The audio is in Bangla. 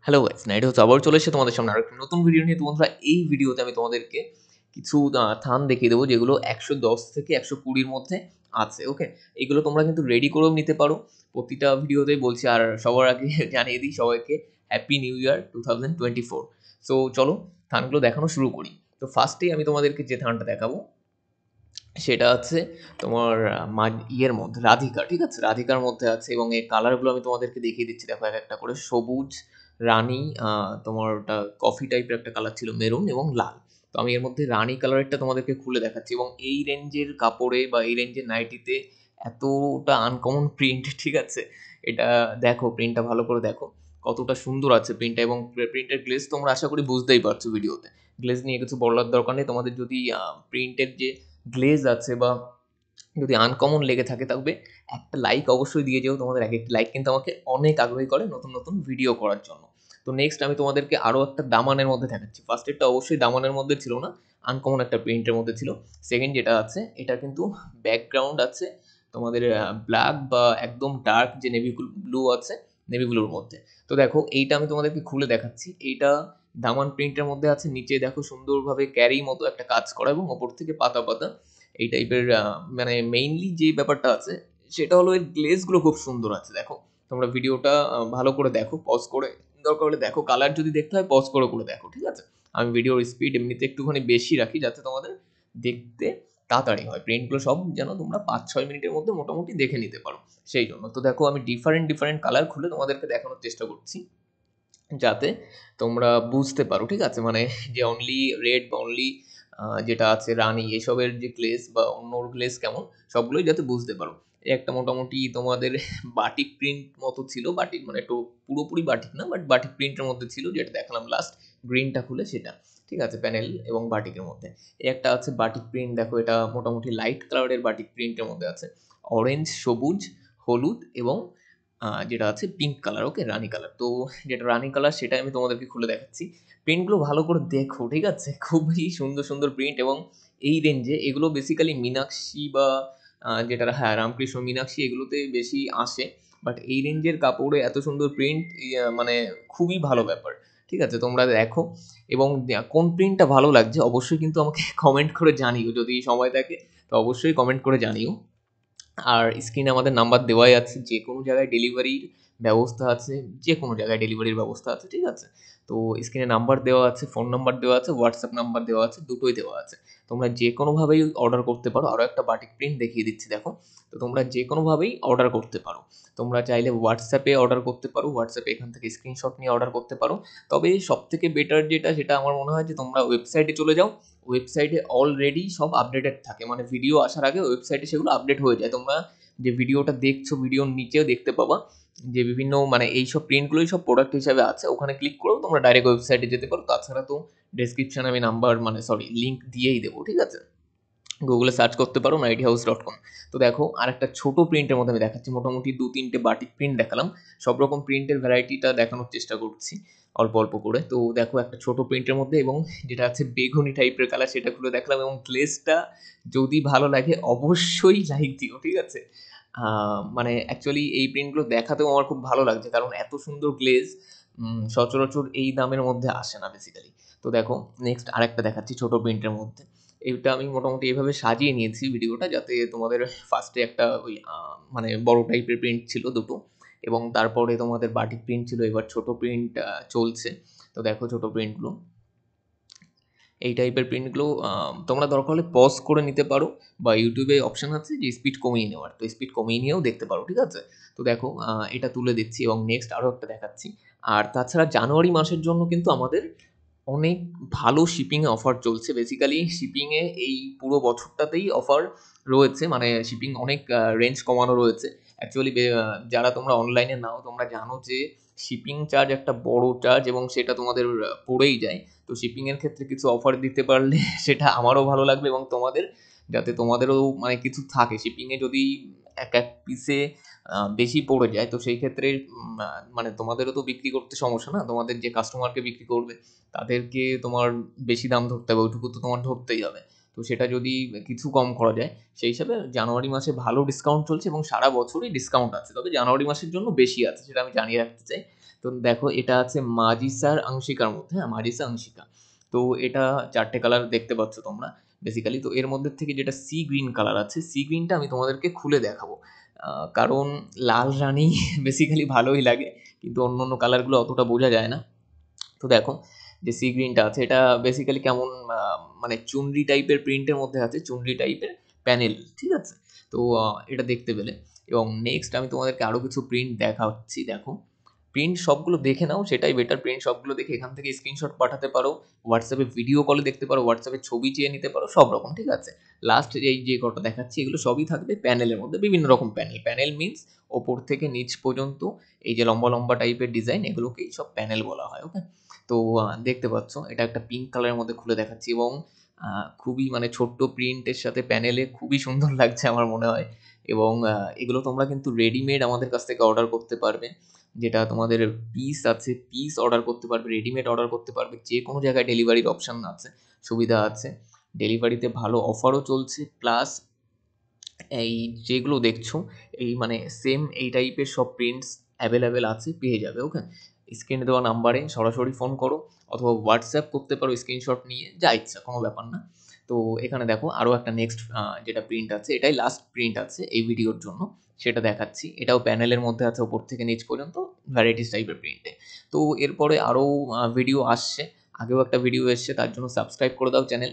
হ্যালো গাইস, নাইট হচ্ছে আবার চলে এসেছে তোমাদের সামনে আরেকটা নতুন ভিডিও নিয়ে। তো বন্ধুরা, এই ভিডিওতে আমি তোমাদেরকে কিছু থান দেখিয়ে দেবো যেগুলো ১১০ থেকে ১২০ মধ্যে আছে। ওকে, এগুলো তোমরা কিন্তু রেডি করেও নিতে পারো। প্রতিটা ভিডিওতেই বলছি। আর সবার আগে জানিয়ে দিই সবাইকে হ্যাপি নিউ ইয়ার 2024। সো চলো থানগুলো দেখানো শুরু করি। তো ফার্স্টেই আমি তোমাদেরকে যে থানটা দেখাবো সেটা হচ্ছে তোমার ইয়ের মধ্যে রাধিকা। ঠিক আছে, রাধিকার মধ্যে আছে এবং এই কালারগুলো আমি তোমাদেরকে দেখিয়ে দিচ্ছি। দেখো, এক একটা করে সবুজ, রানী, তোমার ওটা কফি টাইপের একটা কালার ছিল, মেরুন এবং লাল। তো আমি এর মধ্যে রানী কালারেরটা তোমাদেরকে খুলে দেখাচ্ছি। এবং এই রেঞ্জের কাপড়ে বা এই রেঞ্জের নাইটিতে এতটা আনকমন প্রিন্ট, ঠিক আছে, এটা দেখো, প্রিন্টটা ভালো করে দেখো কতটা সুন্দর আছে প্রিন্টটা। এবং প্রিন্টের গ্লেজ তোমরা আশা করি বুঝতেই পারছো ভিডিওতে। গ্লেজ নিয়ে কিছু বলার দরকার নেই। তোমাদের যদি প্রিন্টের যে গ্লেজ আছে বা যদি আনকমন লেগে থাকে তবে একটা লাইক অবশ্যই দিয়ে যেও। তোমাদের এক একটি লাইক কিন্তু আমাকে অনেক আগ্রহী করে নতুন নতুন ভিডিও করার জন্য। তো নেক্সট আমি তোমাদেরকে আরও একটা দামানের মধ্যে দেখাচ্ছি। ফার্স্ট এরটা অবশ্যই দামানের মধ্যে ছিল না, আনকমন একটা প্রিন্টের মধ্যে ছিল। সেকেন্ড যেটা আছে, এটা কিন্তু ব্যাকগ্রাউন্ড আছে তোমাদের ব্ল্যাক বা একদম ডার্ক যে নেভি ব্লু আছে, নেভি ব্লুর মধ্যে। তো দেখো, এইটা আমি তোমাদেরকে খুলে দেখাচ্ছি। এইটা দামান প্রিন্টের মধ্যে আছে। নিচে দেখো সুন্দরভাবে ক্যারি মতো একটা কাজ করা এবং ওপর থেকে পাতা পাতা এই টাইপের। মানে মেইনলি যে ব্যাপারটা আছে সেটা হলো এর গ্লেজগুলো খুব সুন্দর আছে। দেখো, তোমরা ভিডিওটা ভালো করে দেখো, পজ করে, দরকার হলে দেখো। কালার যদি দেখতে হয় পজ করে করে দেখো, ঠিক আছে। আমি ভিডিওর স্পিড এমনিতে একটুখানি বেশি রাখি যাতে তোমাদের দেখতে তাড়াতাড়ি হয়। প্রিন্টগুলো সব যেন তোমরা ৫-৬ মিনিটের মধ্যে মোটামুটি দেখে নিতে পারো, সেই জন্য। তো দেখো, আমি ডিফারেন্ট ডিফারেন্ট কালার খুলে তোমাদেরকে দেখানোর চেষ্টা করছি যাতে তোমরা বুঝতে পারো, ঠিক আছে। মানে যে অনলি রেড বা অনলি যেটা আছে রানী, এসবের যে গ্লেজ বা অন্য গ্লেজ কেমন, সবগুলোই যাতে বুঝতে পারো। এই একটা মোটামুটি তোমাদের বাটিক প্রিন্ট মতো ছিল। বাটিক মানে একটু পুরোপুরি বাটিক না, বাট বাটিক প্রিন্টের মধ্যে ছিল, যেটা দেখালাম লাস্ট গ্রিনটা খুলে সেটা, ঠিক আছে, প্যানেল এবং বাটিকের মধ্যে। এই একটা আছে বাটিক প্রিন্ট। দেখো, এটা মোটামুটি লাইট কালারের বাটিক প্রিন্টের মধ্যে আছে। অরেঞ্জ, সবুজ, হলুদ এবং যেটা আছে পিঙ্ক কালার, ওকে, রানী কালার। তো যেটা রানী কালার সেটা আমি তোমাদেরকে খুলে দেখাচ্ছি। প্রিন্টগুলো ভালো করে দেখো, ঠিক আছে, খুবই সুন্দর সুন্দর প্রিন্ট। এবং এই রেঞ্জে এগুলো বেসিক্যালি মীনাক্ষী বা যেটা, হ্যাঁ, রামকৃষ্ণ মীনাক্ষী, এগুলোতে বেশি আসে। বাট এই রেঞ্জের কাপড়ে এত সুন্দর প্রিন্ট, মানে খুবই ভালো ব্যাপার। ঠিক আছে, তোমরা দেখো এবং কোন প্রিন্টটা ভালো লাগছে অবশ্যই কিন্তু আমাকে কমেন্ট করে জানিও। যদি সময় থাকে তো অবশ্যই কমেন্ট করে জানিও। আর স্ক্রিনে আমাদের নাম্বার দেওয়াই আছে, যে কোনো জায়গায় ডেলিভারির ব্যবস্থা আছে, যে কোনো জায়গায় ডেলিভারির ব্যবস্থা আছে, ঠিক আছে। তো স্ক্রিনে নাম্বার দেওয়া আছে, ফোন নাম্বার দেওয়া আছে, হোয়াটসঅ্যাপ নাম্বার দেওয়া আছে, দুটোই দেওয়া আছে। তোমরা যে কোনোভাবেই অর্ডার করতে পারো। আরও একটা বাটিক প্রিন্ট দেখিয়ে দিচ্ছি, দেখো। তো তোমরা যে কোনোভাবেই অর্ডার করতে পারো। তোমরা চাইলে হোয়াটসঅ্যাপে অর্ডার করতে পারো, হোয়াটসঅ্যাপে এখান থেকে স্ক্রিনশট নিয়ে অর্ডার করতে পারো। তবে সবথেকে বেটার যেটা, সেটা আমার মনে হয় যে তোমরা ওয়েবসাইটে চলে যাও। ওয়েবসাইটে অলরেডি সব আপডেটেড থাকে, মানে ভিডিও আসার আগে ওয়েবসাইটে সেগুলো আপডেট হয়ে যায়। তোমরা যে ভিডিওটা দেখছো, ভিডিওর নিচেও দেখতে পাবা যে বিভিন্ন, মানে এইসব প্রিন্টগুলোই সব প্রোডাক্ট হিসাবে আছে। ওখানে ক্লিক করেও তোমরা ডাইরেক্ট ওয়েবসাইটে যেতে পারো। তাছাড়া তো ডেসক্রিপশনে আমি নাম্বার, মানে সরি, লিঙ্ক দিয়েই দেবো, ঠিক আছে। গুগলে সার্চ করতে পারো nightyhouse.com। তো দেখো, আর একটা ছোট প্রিন্টের মধ্যে আমি দেখাচ্ছি। মোটামুটি ২-৩টে বাটিক প্রিন্ট দেখালাম। সব রকম প্রিন্টের ভ্যারাইটিটা দেখানোর চেষ্টা করছি অল্প অল্প করে। তো দেখো, একটা ছোট প্রিন্টের মধ্যে এবং যেটা আছে বেগুনি টাইপের কালার, সেটা খুলে দেখালাম। এবং গ্লেজটা যদি ভালো লাগে অবশ্যই লাইক দিও, ঠিক আছে। মানে অ্যাকচুয়ালি এই প্রিন্টগুলো দেখাতেও আমার খুব ভালো লাগছে, কারণ এত সুন্দর গ্লেজ সচরাচর এই দামের মধ্যে আসে না বেসিক্যালি। তো দেখো, নেক্সট আরেকটা দেখাচ্ছি ছোট প্রিন্টের মধ্যে। এটা আমি মোটামুটি এভাবে সাজিয়ে নিয়েছি ভিডিওটা, যাতে তোমাদের ফার্স্টে একটা ওই মানে বড় টাইপের প্রিন্ট ছিল দুটো, এবং তারপরে তোমাদের বাটিক প্রিন্ট ছিল, এবার ছোট প্রিন্ট চলছে। তো দেখো ছোট প্রিন্টগুলো, এই টাইপের প্রিন্টগুলো তোমরা দরকার হলে পজ করে নিতে পারো, বা ইউটিউবে অপশান আছে যে স্পিড কমিয়ে নেওয়ার, তো স্পিড কমিয়ে নিয়েও দেখতে পারো, ঠিক আছে। তো দেখো, এটা তুলে দিচ্ছি এবং নেক্সট আরও একটা দেখাচ্ছি। আর তাছাড়া জানুয়ারি মাসের জন্য কিন্তু আমাদের অনেক ভালো শিপিংয়ে অফার চলছে। বেসিক্যালি শিপিংয়ে এই পুরো বছরটাতেই অফার রয়েছে, মানে শিপিং অনেক রেঞ্জ কমানো রয়েছে। অ্যাকচুয়ালি যারা তোমরা অনলাইনে নাও, তোমরা জানো যে শিপিং চার্জ একটা বড় চার্জ এবং সেটা তোমাদের পড়েই যায়। তো শিপিংয়ের ক্ষেত্রে কিছু অফার দিতে পারলে সেটা আমারও ভালো লাগবে এবং তোমাদের, যাতে তোমাদেরও মানে কিছু থাকে। শিপিংয়ে যদি এক এক পিসে বেশি পড়ে যায়, তো সেই ক্ষেত্রে মানে তোমাদেরও তো বিক্রি করতে সমস্যা না, তোমাদের যে কাস্টমারকে বিক্রি করবে তাদেরকে তোমার বেশি দাম ধরতে হবে, ওইটুকু তো তোমার ধরতেই হবে। তো সেটা যদি কিছু কম করা যায়, সেই হিসাবে জানুয়ারি মাসে ভালো ডিসকাউন্ট চলছে এবং সারা বছরই ডিসকাউন্ট আছে, তবে জানুয়ারি মাসের জন্য বেশি আছে, সেটা আমি জানিয়ে রাখতে চাই। তো দেখো এটা আছে মাজিসার আংশিকার মধ্যে, হ্যাঁ মাজিসা আংশিকা। তো এটা 4টে কালার দেখতে পাচ্ছ তোমরা বেসিক্যালি। তো এর মধ্যে থেকে যেটা সি গ্রিন কালার আছে, সি গ্রিনটা আমি তোমাদেরকে খুলে দেখাবো। কারণ লাল রানী বেসিক্যালি ভালোই লাগে, কিন্তু অন্য অন্য কালারগুলো অতটা বোঝা যায় না। তো দেখো যে সি গ্রিনটা আছে এটা বেসিক্যালি কেমন মানে চুনরি টাইপের প্রিন্টের মধ্যে আছে, চুনরি টাইপের প্যানেল, ঠিক আছে। তো এটা দেখতে পেলে। এবং নেক্সট আমি তোমাদেরকে আরও কিছু প্রিন্ট দেখাচ্ছি। দেখো প্রিন্ট সবগুলো দেখে নাও, সেটাই বেটার। প্রিন্ট সবগুলো দেখে এখান থেকে স্ক্রিনশট পাঠাতে পারো, হোয়াটসঅ্যাপে ভিডিও কলে দেখতে পারো, হোয়াটসঅ্যাপে ছবি চেয়ে নিতে পারো, সব রকম, ঠিক আছে। লাস্ট এই যে কটা দেখাচ্ছি এগুলো সবই থাকবে প্যানেলের মধ্যে, বিভিন্ন রকম প্যানেল। প্যানেল মিন্স ওপর থেকে নিচ পর্যন্ত এই যে লম্বা লম্বা টাইপের ডিজাইন, এগুলোকেই সব প্যানেল বলা হয়, ওকে। তো দেখতে পাচ্ছ এটা একটা পিঙ্ক কালারের মধ্যে খুলে দেখাচ্ছি, এবং খুবই মানে ছোট্ট প্রিন্টের সাথে প্যানেলে খুবই সুন্দর লাগছে আমার মনে হয়। এবং এগুলো তোমরা কিন্তু রেডিমেড আমাদের কাছ থেকে অর্ডার করতে পারবে, যেটা তোমাদের পিস আছে, পিস অর্ডার করতে পারবে, রেডিমেড অর্ডার করতে পারবে, যে কোনো জায়গায় ডেলিভারির অপশান আছে, সুবিধা আছে। ডেলিভারিতে ভালো অফারও চলছে, প্লাস এই যেগুলো দেখছো এই মানে সেম এই টাইপের সব প্রিন্টস অ্যাভেলেবেল আছে, পেয়ে যাবে, ওকে। স্ক্রিনে দেওয়া নাম্বারে সরাসরি ফোন করো, অথবা হোয়াটসঅ্যাপ করতে পারো স্ক্রিনশট নিয়ে, যা ইচ্ছা, কোনো ব্যাপার না। তো এখানে দেখো আরও একটা নেক্সট যেটা প্রিন্ট আছে, এটাই লাস্ট প্রিন্ট আছে এই ভিডিওর জন্য, সেটা দেখাচ্ছি। এটাও প্যানেলের মধ্যে আছে ওপর থেকে নিচ পর্যন্ত, ভ্যারাইটিস টাইপের প্রিন্টে। তো এরপরে আরও ভিডিও আসছে, আগেও একটা ভিডিও এসছে, তার জন্য সাবস্ক্রাইব করে দাও চ্যানেল।